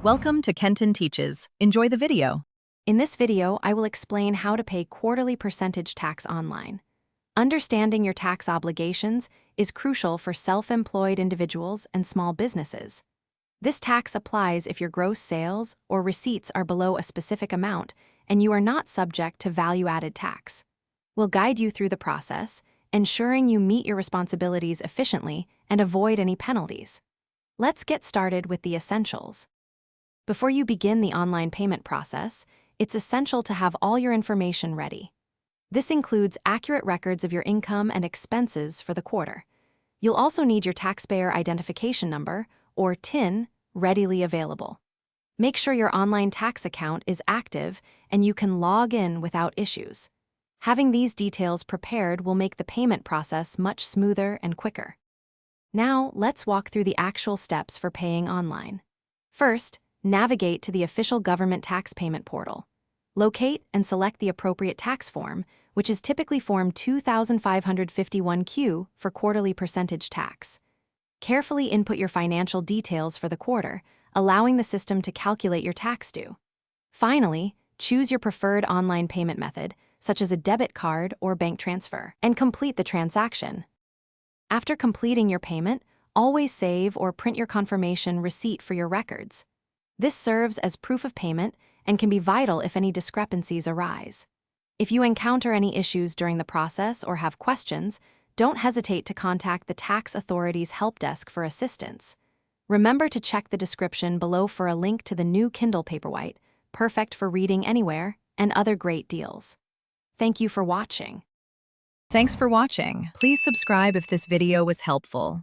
Welcome to Kenton Teaches. Enjoy the video. In this video, I will explain how to pay quarterly percentage tax online. Understanding your tax obligations is crucial for self-employed individuals and small businesses. This tax applies if your gross sales or receipts are below a specific amount and you are not subject to value-added tax. We'll guide you through the process, ensuring you meet your responsibilities efficiently and avoid any penalties. Let's get started with the essentials. Before you begin the online payment process, it's essential to have all your information ready. This includes accurate records of your income and expenses for the quarter. You'll also need your taxpayer identification number, or TIN, readily available. Make sure your online tax account is active and you can log in without issues. Having these details prepared will make the payment process much smoother and quicker. Now, let's walk through the actual steps for paying online. First, navigate to the official government tax payment portal. Locate and select the appropriate tax form, which is typically Form 2551Q for quarterly percentage tax. Carefully input your financial details for the quarter, allowing the system to calculate your tax due. Finally, choose your preferred online payment method, such as a debit card or bank transfer, and complete the transaction. After completing your payment, always save or print your confirmation receipt for your records. This serves as proof of payment and can be vital if any discrepancies arise. If you encounter any issues during the process or have questions, don't hesitate to contact the tax authority's help desk for assistance. Remember to check the description below for a link to the new Kindle Paperwhite, perfect for reading anywhere, and other great deals. Thank you for watching. Thanks for watching. Please subscribe if this video was helpful.